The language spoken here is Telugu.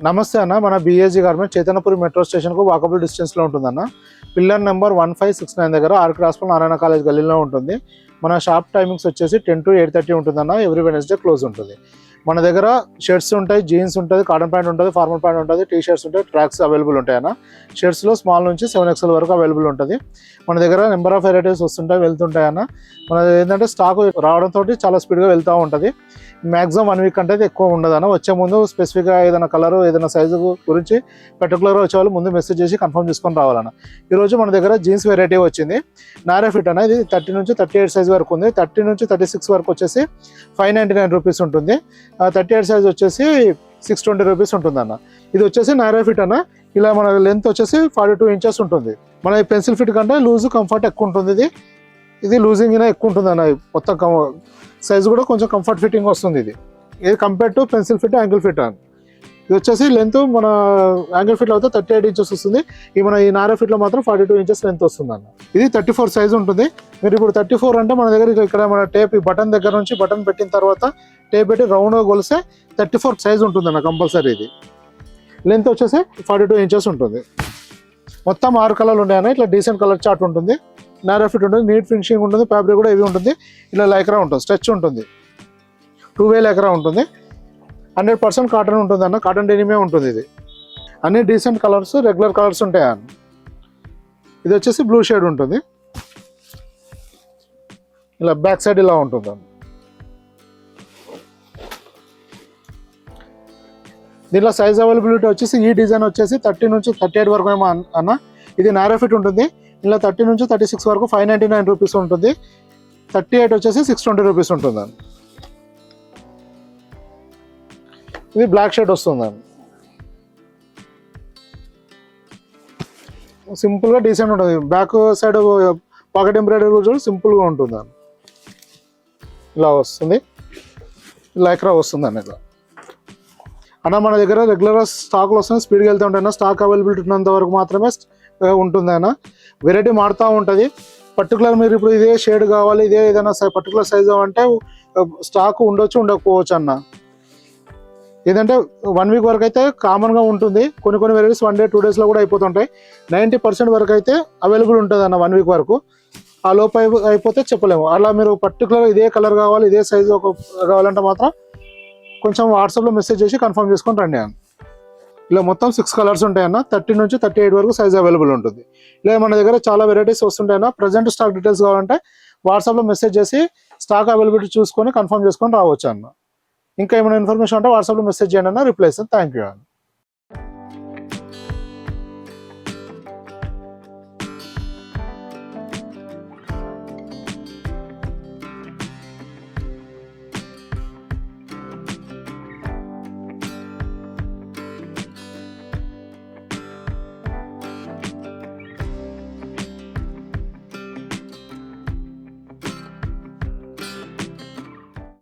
నమస్తే అన్న, మన బిఏజీ గార్మెంట్ చైతన్యపురి మెట్రో స్టేషన్కు వాకబుల్ డిస్టెన్స్లో ఉంటుందన్న. పిల్లర్ నెంబర్ 1569 దగ్గర ఆర్క్ హాస్పిటల్ నారాయణ కాలేజ్ గల్లీలో ఉంటుంది. మన షాప్ టైమింగ్స్ వచ్చేసి 10 to 8:30 ఉంటుందన్న. ఎవ్రీ వెడ్నెస్డే క్లోజ్ ఉంటుంది. మన దగ్గర షర్ట్స్ ఉంటాయి, జీన్స్ ఉంటుంది, కాటన్ ప్యాంట్ ఉంటుంది, ఫార్మల్ ప్యాంట్ ఉంటుంది, టీ షర్ట్స్ ఉంటాయి, ట్రాక్స్ అవైలబుల్ ఉంటాయన్న. షర్ట్స్లో స్మాల్ నుంచి 7XL వరకు అవైలబుల్ ఉంటుంది. మన దగ్గర నెంబర్ ఆఫ్ వెరైటీస్ వస్తుంటాయి, వెళ్తుంటాయన్న. మన ఏంటంటే స్టాక్ రావడంతో చాలా స్పీడ్గా వెళ్తూ ఉంటుంది. మ్యాక్సిమం 1 వీక్ అంటే ఎక్కువ ఉండదన్న. వచ్చే ముందు స్పెసిఫిక్గా ఏదైనా కలర్ ఏదైనా సైజు గురించి పర్టికులర్గా వచ్చేవాళ్ళు ముందు మెసేజ్ చేసి కన్ఫర్మ్ చేసుకొని రావాలన్న. ఈరోజు మన దగ్గర జీన్స్ వెరైటీ వచ్చింది, నారా ఫిట్ అన్న. ఇది 30 నుంచి 38 సైజ్ వరకు ఉంది. 30 నుంచి 36 వరకు వచ్చేసి 599 రూపీస్ ఉంటుంది. 38 సైజ్ వచ్చేసి 620 రూపీస్ ఉంటుందన్న. ఇది వచ్చేసి నారా ఫిట్ అన్న. ఇలా మన లెంత్ వచ్చేసి 42 ఇంచెస్ ఉంటుంది. మన పెన్సిల్ ఫిట్ కంటే లూజ్ కంఫర్ట్ ఎక్కువ ఉంటుంది. ఇది లూజింగ్ ఎక్కువ ఉంటుంది అన్న. మొత్తం సైజ్ కూడా కొంచెం కంఫర్ట్ ఫిట్టింగ్ వస్తుంది. ఇది compare to pencil fit, angle fit అని. ఇది వచ్చేసి లెంత్ మన యాంగిల్ ఫిట్లో అయితే 38 ఇంచెస్ వస్తుంది. ఈ నారా ఫిట్లో మాత్రం 42 ఇంచెస్ లెంత్ వస్తుంది అన్న. ఇది 34 సైజ్ ఉంటుంది. మీరు ఇప్పుడు 34 అంటే మన దగ్గర ఇక్కడ మన టేప్ బటన్ దగ్గర నుంచి బటన్ పెట్టిన తర్వాత టేప్ పెట్టి రౌండ్గా కొలిస్తే 34 సైజ్ ఉంటుంది అన్న కంపల్సరీ. ఇది లెంత్ వచ్చేసి 42 ఇంచెస్ ఉంటుంది. మొత్తం 6 కలర్లు ఉన్నాయన్న. ఇట్లా డీసెంట్ కలర్ చార్ట్ ఉంటుంది, నారా ఫిట్ ఉంటుంది, నీట్ ఫినిషింగ్ ఉంటుంది, ఫ్యాబ్రిక్ కూడా ఇవి ఉంటుంది. ఇలా లైక్రా ఉంటుంది, స్ట్రెచ్ ఉంటుంది, 2-way లైక్రా ఉంటుంది. 100% కాటన్ ఉంటుంది అన్న. కాటన్ డెనిమే ఉంటుంది. ఇది అన్ని డీసెంట్ కలర్స్, రెగ్యులర్ కలర్స్ ఉంటాయి అన్న. ఇది వచ్చేసి బ్లూ షేడ్ ఉంటుంది. ఇలా బ్యాక్ సైడ్ ఇలా ఉంటుంది అన్న. దీనిలో సైజ్ అవైలబిలిటీ వచ్చేసి ఈ డిజైన్ వచ్చేసి 30 నుంచి 38 వరకు ఏమో అన్న. ఇది నారా ఫిట్ ఉంటుంది. ఇలా 30 నుంచి 36 వరకు 599 రూపీస్ ఉంటుంది. 38 వచ్చేసి 620 రూపీస్ ఉంటుందండి. ఇది బ్లాక్ షేడ్ వస్తుందండి. సింపుల్గా డీసెంట్ ఉంటుంది. బ్యాక్ సైడ్ పాకెట్ ఎంబ్రాయిడరీ కూడా సింపుల్గా ఉంటుందండి. ఇలా వస్తుంది, లైక్రా వస్తుందండి. ఇలా అన్న మన దగ్గర రెగ్యులర్గా స్టాక్లు వస్తున్నాయి, స్పీడ్గా వెళ్తూ ఉంటాయి. స్టాక్ అవైలబిలిటీ ఉన్నంత వరకు మాత్రమే ఉంటుంది అన్న. వెరైటీ మారుతూ ఉంటుంది. పర్టికులర్ మీరు ఇప్పుడు ఇదే షేడ్ కావాలి, ఇదే ఏదైనా పర్టికులర్ సైజ్ అంటే స్టాక్ ఉండొచ్చు, ఉండకపోవచ్చు అన్న. ఏదంటే 1 వీక్ వరకు అయితే కామన్గా ఉంటుంది. కొన్ని వెరైటీస్ 1 day 2 daysలో కూడా అయిపోతుంటాయి. 90% వరకు అయితే అవైలబుల్ ఉంటుంది అన్న 1 వీక్ వరకు. ఆ లోపు అయిపోతే చెప్పలేము. అలా మీరు పర్టికులర్ ఇదే కలర్ కావాలి, ఇదే సైజు కావాలంటే మాత్రం కొంచెం వాట్సాప్లో మెసేజ్ చేసి కన్ఫర్మ్ చేసుకొని రండి అన్న. ఇలా మొత్తం 6 కలర్స్ ఉంటాయన్న. 30 నుంచి 38 వరకు సైజ్ అవైలబుల్ ఉంటుంది. ఇలా మన దగ్గర చాలా వెరైటీస్ వస్తుంటాయన్న. ప్రజెంట్ స్టాక్ డీటెయిల్స్ కావాలంటే వాట్సాప్లో మెసేజ్ చేసి స్టాక్ అవైలబిలిటీ చూసుకొని కన్ఫర్మ్ చేసుకొని రావచ్చు అన్న. ఇంకా ఏమైనా ఇన్ఫర్మేషన్ అంటే వాట్సాప్లో మెసేజ్ చేయండి అన్న, రిప్లై ఇస్తాను. థ్యాంక్ యూ అన్న.